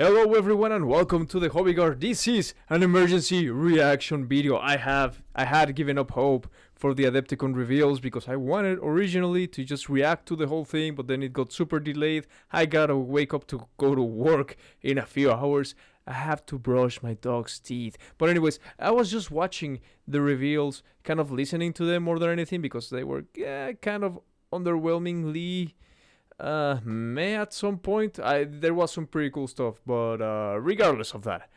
Hello everyone and welcome to the Hobby Guard. This is an emergency reaction video. I had given up hope for the Adepticon reveals because I wanted originally to just react to the whole thing, but then it got super delayed. I gotta wake up to go to work in a few hours. I have to brush my dog's teeth. But anyways, I was just watching the reveals, kind of listening to them more than anything because they were kind of underwhelmingly may at some point. There was some pretty cool stuff, but regardless of that.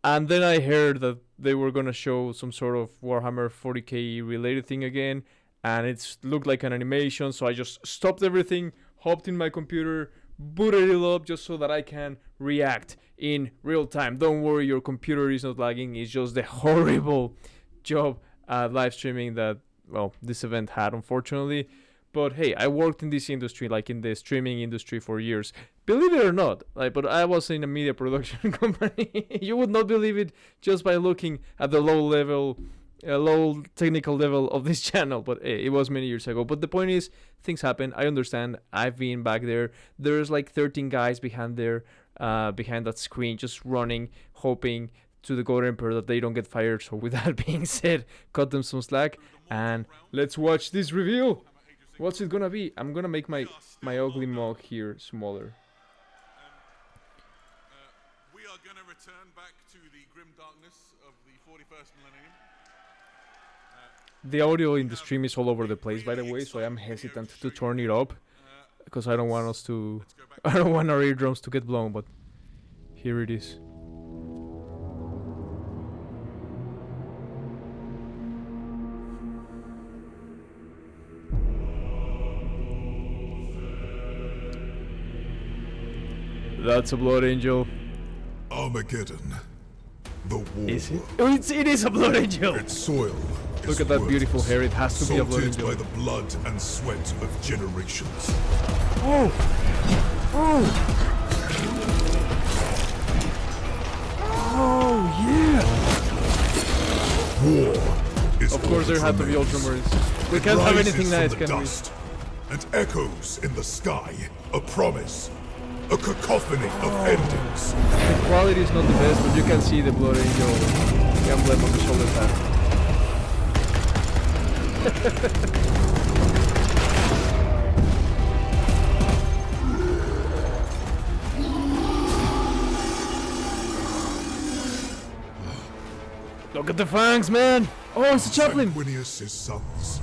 And then I heard that they were gonna show some sort of Warhammer 40k related thing again, and it looked like an animation, so I just stopped everything, hopped in my computer, booted it up just so that I can react in real time. Don't worry, your computer is not lagging, it's just the horrible job at live streaming that, well, this event had, unfortunately. But hey, I worked in this industry, like in the streaming industry for years. Believe it or not, but I was in a media production company. You would not believe it just by looking at the low technical level of this channel. But hey, it was many years ago. But the point is, things happen. I understand. I've been back there. There's like 13 guys behind that screen, just running, hoping to the God Emperor that they don't get fired. So with that being said, cut them some slack and let's watch this reveal. What's it gonna be? I'm gonna make my ugly mug here smaller. We are gonna return back to the grim darkness of the 41st millennium. The audio in the stream is all over the place, by the way, so I am hesitant to turn it up because I don't want our eardrums to get blown. But here it is. That's a Blood Angel. Armageddon. The war. Is it? Oh, it is a Blood Angel! Its soil. Look at that beautiful hair, it has to be a Blood Angel. Salted by the blood and sweat of generations. Oh! Oh! Oh, yeah! War is of course there had to be Ultramarines. We can't have anything nice, can we? And echoes in the sky. A promise. A cacophony of endings. The quality is not the best, but you can see the Blood Angel emblem on the shoulder pad. Look at the fangs, man! Oh, it's a chaplain! Sanguinius' sons.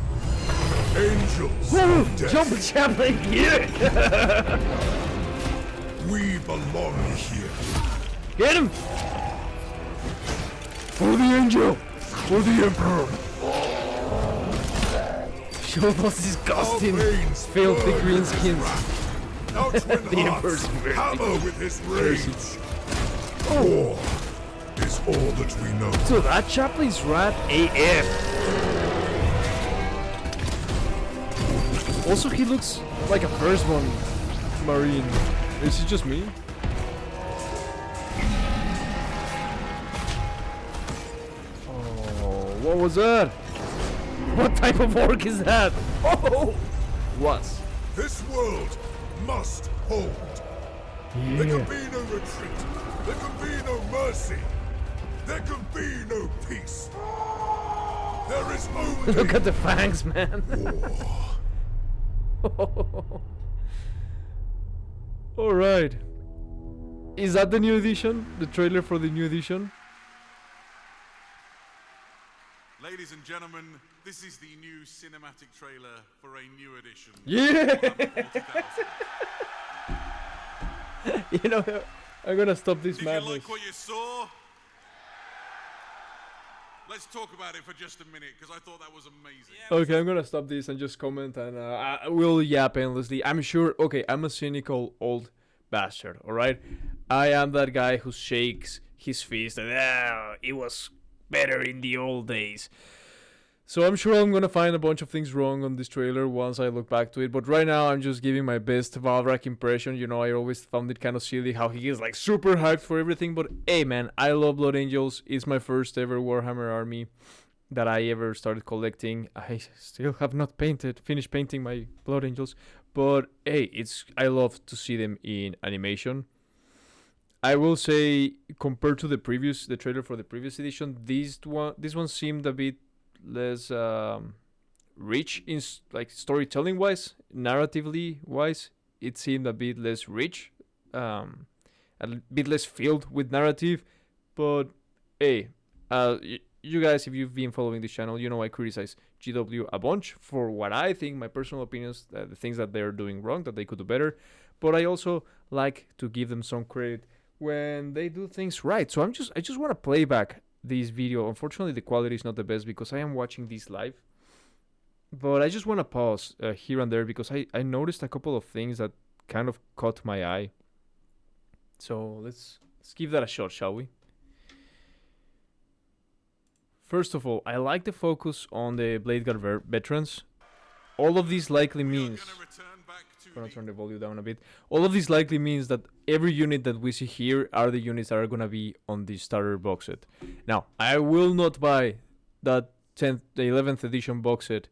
Angels Whoa! of death. Jump the chaplain! Yeah! We belong here. Get him! For the angel! For the emperor! Show those disgusting, filthy green skins. The emperor's hammer with his jerseys. War is all that we know. So that chaplain's rad AF. Also, he looks like a first one Marine. Is it just me? Oh, what was that? What type of orc is that? Oh! Was. This world must hold. Yeah. There can be no retreat. There can be no mercy. There can be no peace. There is only Look at the fangs, man. war. Alright. Is that the new edition? The trailer for the new edition? Ladies and gentlemen, this is the new cinematic trailer for a new edition. Yeah! Warhammer 40,000. You know, I'm gonna stop this Did madness. you like what you saw? Let's talk about it for just a minute, because I thought that was amazing. Okay, I'm gonna stop this and just comment, and I will yap endlessly. I'm sure, okay, I'm a cynical old bastard, alright? I am that guy who shakes his fist and, it was better in the old days. So I'm sure I'm gonna find a bunch of things wrong on this trailer once I look back to it, but right now I'm just giving my best Valrak impression. You know, I always found it kind of silly how he is like super hyped for everything, but hey man, I love Blood Angels. It's my first ever Warhammer army that I ever started collecting. I still have not finished painting my Blood Angels, but hey, I love to see them in animation. I will say, compared to the trailer for the previous edition, this one seemed a bit less rich in like storytelling wise, narratively wise. It seemed a bit less rich, a bit less filled with narrative. But hey, you guys, if you've been following this channel, you know I criticize GW a bunch for what I think, my personal opinions, the things that they're doing wrong, that they could do better. But I also like to give them some credit when they do things right. So I just want to play back this video. Unfortunately, the quality is not the best because I am watching this live. But I just want to pause here and there because I noticed a couple of things that kind of caught my eye. So let's give that a shot, shall we? First of all, I like the focus on the Blade Guard veterans. All of this likely means... I'm gonna turn the volume down a bit. All of this likely means that every unit that we see here are the units that are gonna be on the starter box set. Now, I will not buy that the 11th edition box set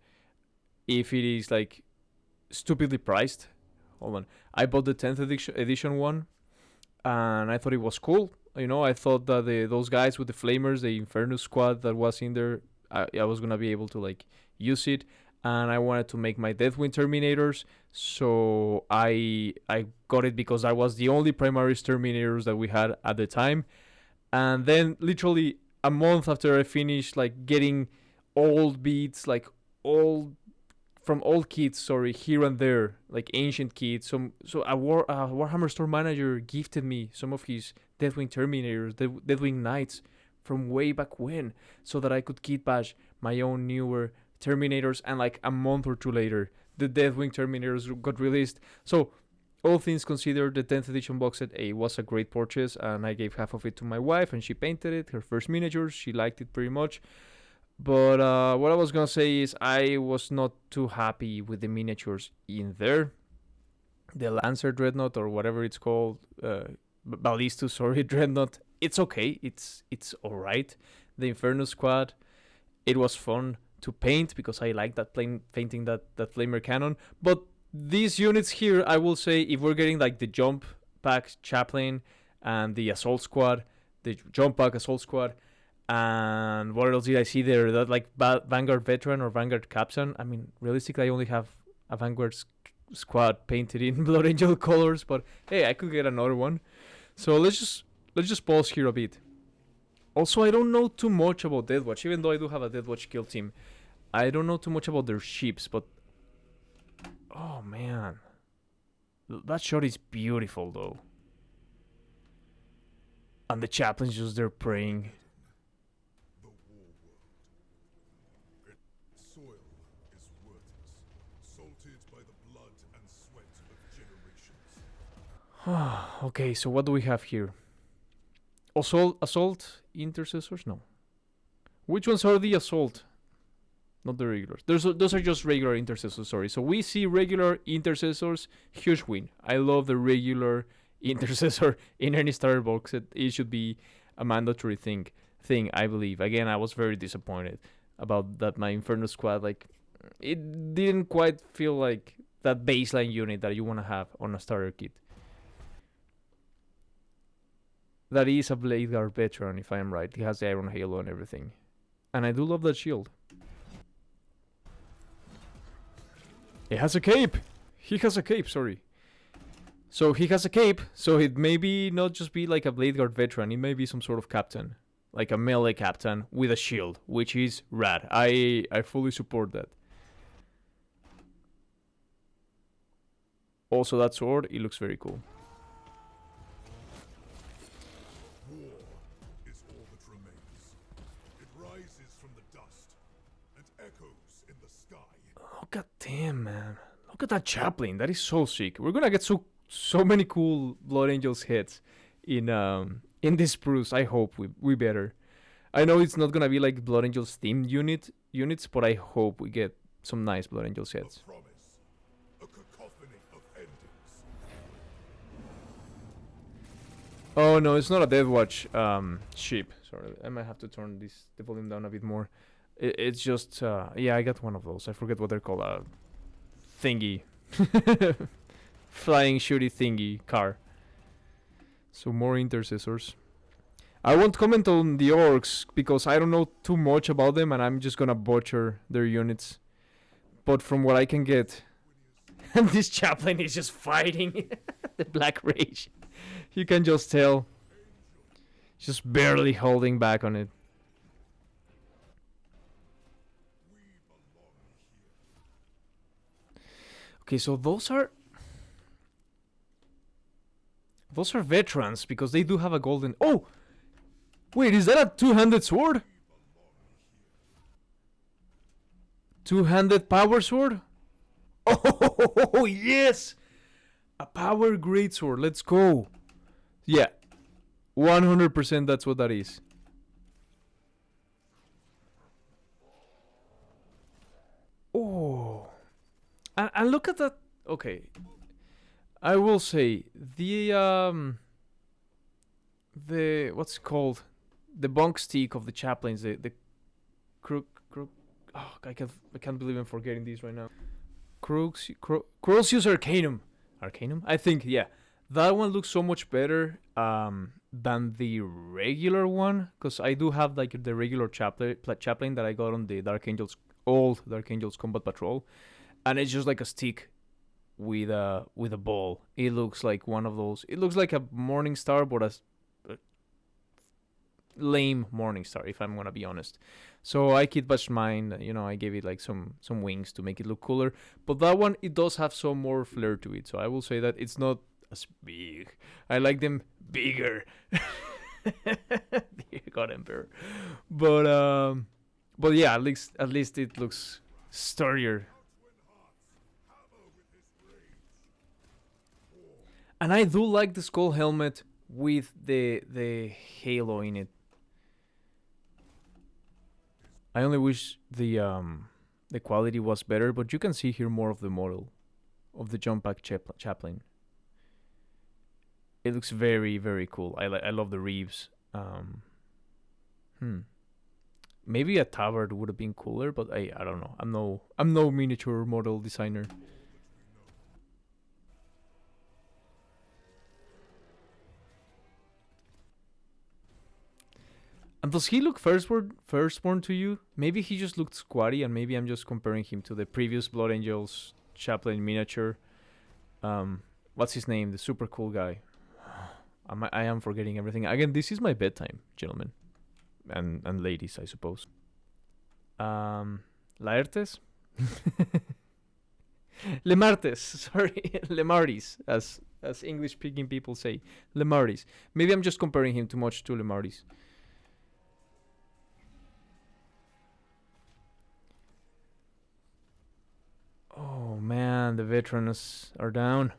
if it is like stupidly priced. Hold on. I bought the 10th edition one and I thought it was cool. You know, I thought that those guys with the flamers, the Inferno squad that was in there, I was gonna be able to like use it. And I wanted to make my Deathwing Terminators, so I got it because I was the only Primaris Terminators that we had at the time. And then literally a month after I finished like getting old beats, like old kits, here and there, like ancient kits. So a Warhammer store manager gifted me some of his Deathwing Terminators, the Deathwing Knights from way back when, so that I could kit bash my own newer Terminators. And like a month or two later, the Deathwing Terminators got released. So all things considered, the 10th edition box set was a great purchase, and I gave half of it to my wife and she painted it, her first miniatures. She liked it pretty much. But what I was gonna say is I was not too happy with the miniatures in there. The Lancer Dreadnought, or whatever it's called, Ballistus, Dreadnought, it's okay, it's alright. The Inferno Squad, it was fun to paint because I like that painting that flamer cannon. But these units here, I will say, if we're getting like the jump pack chaplain and the assault squad, the jump pack assault squad, and what else did I see there? That like Vanguard veteran or Vanguard captain. I mean, realistically, I only have a Vanguard squad painted in Blood Angel colors, but hey, I could get another one. So let's just pause here a bit. Also, I don't know too much about Deathwatch, even though I do have a Deathwatch kill team. I don't know too much about their ships, but... oh, man. That shot is beautiful, though. And the chaplain's just there praying. The war world. Its soil is worthless, salted by the blood and sweat of generations. Okay, so what do we have here? Assault intercessors? No. Which ones are the assault? Not the regulars. Those are just regular intercessors, sorry. So we see regular intercessors, huge win. I love the regular intercessor in any starter box. It should be a mandatory thing, I believe. Again, I was very disappointed about that. My Inferno squad, like, it didn't quite feel like that baseline unit that you want to have on a starter kit. That is a Blade Guard veteran, if I am right. He has the Iron Halo and everything. And I do love that shield. It has a cape! He has a cape, sorry. So he has a cape, so it may be not just be like a Blade Guard veteran. It may be some sort of captain. Like a melee captain with a shield, which is rad. I fully support that. Also, that sword, it looks very cool. God damn, man. Look at that chaplain. That is so sick. We're gonna get so many cool Blood Angels hits in this spruce. I hope we better. I know it's not gonna be like Blood Angels themed units, but I hope we get some nice Blood Angels hits. A cacophony of endings. Oh no, it's not a Deathwatch ship. Sorry, I might have to turn the volume down a bit more. It's just, yeah, I got one of those. I forget what they're called. Thingy. Flying shooty thingy car. So more intercessors. I won't comment on the orcs because I don't know too much about them and I'm just gonna butcher their units. But from what I can get, and this chaplain is just fighting the Black Rage. You can just tell. Just barely holding back on it. Okay, so those are veterans because they do have a golden. Oh, wait, is that a two-handed sword? Two-handed power sword? Oh yes, a power greatsword. Let's go. Yeah, 100%. That's what that is. Oh. And look at that. Okay, I will say the what's it called, the bunk stick of the chaplains, the crook. Oh, I can't believe I'm forgetting these right now. Crucius Arcanum. I think, yeah, that one looks so much better than the regular one, because I do have like the regular chaplain that I got on the old Dark Angels Combat Patrol. And it's just like a stick with a ball. It looks like one of those. It looks like a Morning Star, but a lame Morning Star, if I'm gonna be honest. So I kitbashed mine. You know, I gave it like some wings to make it look cooler. But that one, it does have some more flair to it. So I will say that it's not as big. I like them bigger. Dear God, Emperor. But yeah, at least it looks sturdier. And I do like the skull helmet with the halo in it. I only wish the quality was better, but you can see here more of the model of the jump pack chaplain. It looks very, very cool. I love the reeves. Maybe a tabard would have been cooler, but I don't know. I'm no miniature model designer. And does he look firstborn to you? Maybe he just looked squatty, and maybe I'm just comparing him to the previous Blood Angels chaplain miniature. What's his name? The super cool guy. I am forgetting everything. Again, this is my bedtime, gentlemen. And ladies, I suppose. Laertes? Lemartes, sorry. Lemartis, as English-speaking people say. Lemartis. Maybe I'm just comparing him too much to Lemartis. Oh man, the veterans are down.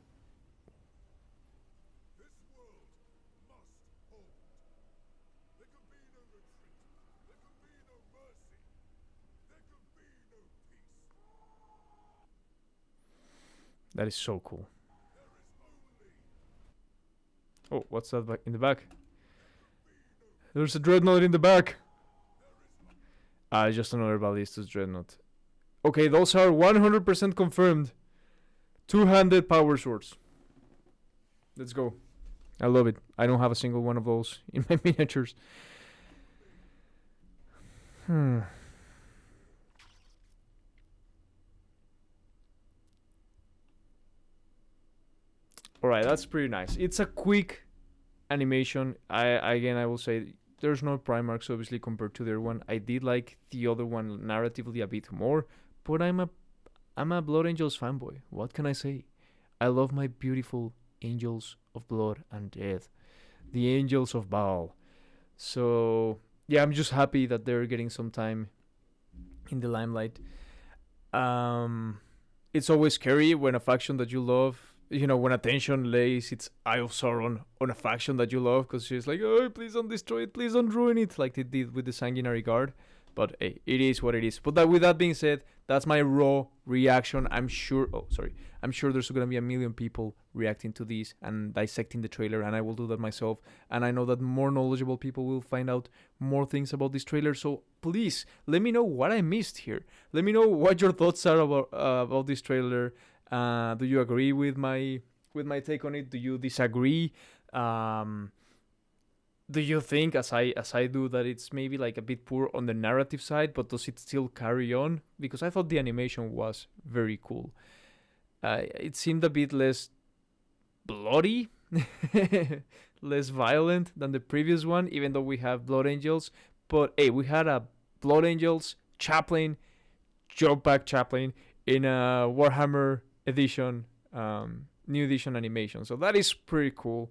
That is so cool. Oh, what's that in the back? There's a dreadnought in the back. Just another Ballistus dreadnought. Okay, those are 100% confirmed. Two-handed power swords. Let's go. I love it. I don't have a single one of those in my miniatures. Alright, that's pretty nice. It's a quick animation. I will say there's no Primarchs obviously compared to the other one. I did like the other one narratively a bit more, but I'm a Blood Angels fanboy. What can I say? I love my beautiful angels of blood and death, the angels of Baal. So yeah, I'm just happy that they're getting some time in the limelight. It's always scary when a faction that you love, when attention lays its Eye of Sauron on a faction that you love, because she's like, oh, please don't destroy it, please don't ruin it, like they did with the Sanguinary Guard. But hey, it is what it is. But with that being said, that's my raw reaction. I'm sure there's going to be a million people reacting to this and dissecting the trailer, and I will do that myself. And I know that more knowledgeable people will find out more things about this trailer. So please, let me know what I missed here. Let me know what your thoughts are about this trailer. Do you agree with my take on it? Do you disagree? Do you think, as I do, that it's maybe like a bit poor on the narrative side, but does it still carry on? Because I thought the animation was very cool. It seemed a bit less bloody, less violent than the previous one, even though we have Blood Angels. But hey, we had a Blood Angels chaplain, jump back chaplain in a Warhammer edition, new edition animation. So that is pretty cool.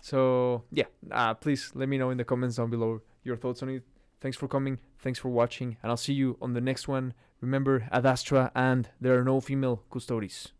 So yeah, please let me know in the comments down below your thoughts on it. Thanks for coming, thanks for watching, and I'll see you on the next one. Remember, Ad Astra, and there are no female custodies.